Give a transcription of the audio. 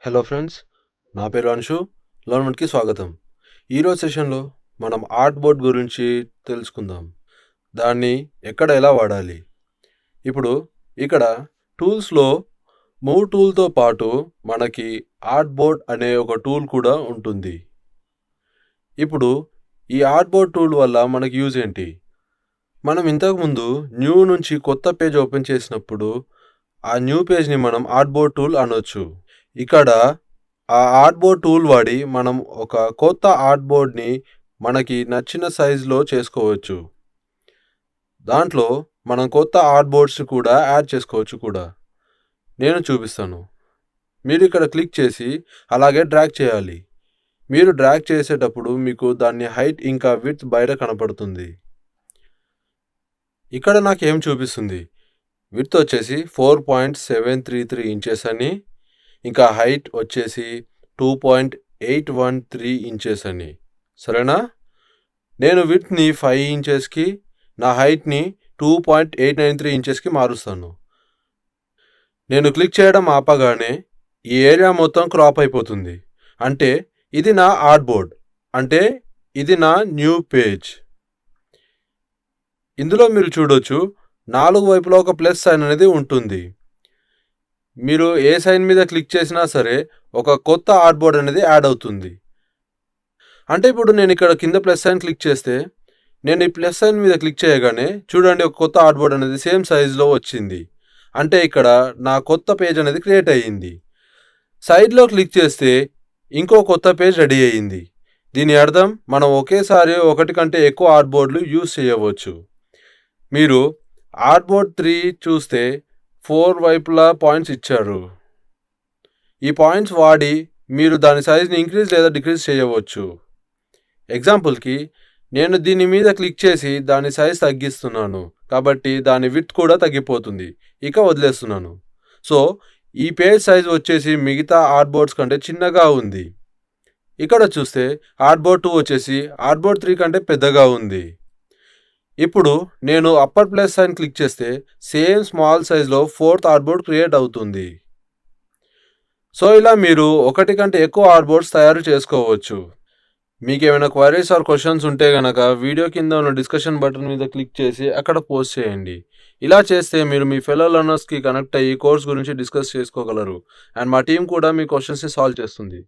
Hello friends, నా పేరు అంశు. లర్న్మెంట్కి స్వాగతం. ఈరోజు సెషన్లో మనం ఆర్ట్ బోర్డ్ గురించి తెలుసుకుందాం. దాన్ని ఎక్కడ ఎలా వాడాలి. ఇప్పుడు ఇక్కడ టూల్స్లో మూవ్ టూల్తో పాటు మనకి ఆర్ట్ బోర్డ్ అనే ఒక టూల్ కూడా ఉంటుంది. ఇప్పుడు ఈ ఆర్ట్ బోర్డ్ టూల్ వల్ల మనకి యూజ్ ఏంటి? మనం ఇంతకుముందు న్యూ నుంచి కొత్త పేజ్ ఓపెన్ చేసినప్పుడు ఆ న్యూ పేజ్ని మనం ఆర్ట్ బోర్డ్ టూల్ అనొచ్చు. ఇక్కడ ఆ ఆర్ట్ బోర్డ్ టూల్ వాడి మనం ఒక కొత్త ఆర్ట్ బోర్డ్ని మనకి నచ్చిన సైజులో చేసుకోవచ్చు. దాంట్లో మనం కొత్త ఆర్ట్ బోర్డ్స్ కూడా యాడ్ చేసుకోవచ్చు కూడా. నేను చూపిస్తాను. మీరు ఇక్కడ క్లిక్ చేసి అలాగే డ్రాగ్ చేయాలి. మీరు డ్రాగ్ చేసేటప్పుడు మీకు దాని హైట్ ఇంకా విడ్త్ బయట కనపడుతుంది. ఇక్కడ నాకేం చూపిస్తుంది? విడ్త్ వచ్చేసి 4.733 ఇంచెస్ అని, ఇంకా హైట్ వచ్చేసి 2.813 ఇంచెస్ అని. సరేనా? నేను విడ్త్ని 5 ఇంచెస్కి, నా హైట్ని 2.893 ఇంచెస్కి మారుస్తాను. నేను క్లిక్ చేయడం ఆపగానే ఈ ఏరియా మొత్తం క్రాప్ అయిపోతుంది. అంటే ఇది నా ఆర్ట్ బోర్డ్, అంటే ఇది నా న్యూ పేజ్. ఇందులో మీరు చూడొచ్చు 4 వైపులా ఒక ప్లస్ సైన్ అనేది ఉంటుంది. మీరు ఏ సైన్ మీద క్లిక్ చేసినా సరే ఒక కొత్త ఆర్ట్ బోర్డ్ అనేది యాడ్ అవుతుంది. అంటే ఇప్పుడు నేను ఇక్కడ కింద ప్లస్ సైన్ క్లిక్ చేస్తే, నేను ఈ ప్లస్ సైన్ మీద క్లిక్ చేయగానే చూడండి ఒక కొత్త ఆర్ట్ బోర్డ్ అనేది సేమ్ సైజులో వచ్చింది. అంటే ఇక్కడ నా కొత్త పేజ్ అనేది క్రియేట్ అయ్యింది. సైడ్లో క్లిక్ చేస్తే ఇంకో కొత్త పేజ్ రెడీ అయ్యింది. దీని అర్థం మనం ఒకేసారి ఒకటి కంటే ఎక్కువ ఆర్ట్ బోర్డులు యూజ్ చేయవచ్చు. మీరు ఆర్ట్ బోర్డ్ 3 చూస్తే 4 వైపులా పాయింట్స్ ఇచ్చారు. ఈ పాయింట్స్ వాడి మీరు దాని సైజ్ని ఇంక్రీజ్ లేదా డిక్రీజ్ చేయవచ్చు. ఎగ్జాంపుల్కి నేను దీని మీద క్లిక్ చేసి దాని సైజ్ తగ్గిస్తున్నాను, కాబట్టి దాని విడ్త్ కూడా తగ్గిపోతుంది. ఇక వదిలేస్తున్నాను. సో ఈ పేజ్ సైజ్ వచ్చేసి మిగతా ఆర్ట్ బోర్డ్స్ కంటే చిన్నగా ఉంది. ఇక్కడ చూస్తే ఆర్ట్ బోర్డ్ 2 వచ్చేసి ఆర్ట్ బోర్డ్ 3 కంటే పెద్దగా ఉంది. ఇప్పుడు నేను అప్పర్ ప్లస్ సైన్ క్లిక్ చేస్తే సేమ్ స్మాల్ సైజ్లో 4th ఆర్ట్ బోర్డ్ క్రియేట్ అవుతుంది. సో ఇలా మీరు ఒకటి కంటే ఎక్కువ ఆర్ట్ బోర్డ్స్ తయారు చేసుకోవచ్చు. మీకు ఏమైనా క్వైరీస్ ఆర్ క్వశ్చన్స్ ఉంటే కనుక వీడియో కింద ఉన్న డిస్కషన్ బటన్ మీద క్లిక్ చేసి అక్కడ పోస్ట్ చేయండి. ఇలా చేస్తే మీరు మీ ఫెలో లర్నర్స్కి కనెక్ట్ అయ్యి కోర్స్ గురించి డిస్కస్ చేసుకోగలరు. అండ్ మా టీం కూడా మీ క్వశ్చన్స్ని సాల్వ్ చేస్తుంది.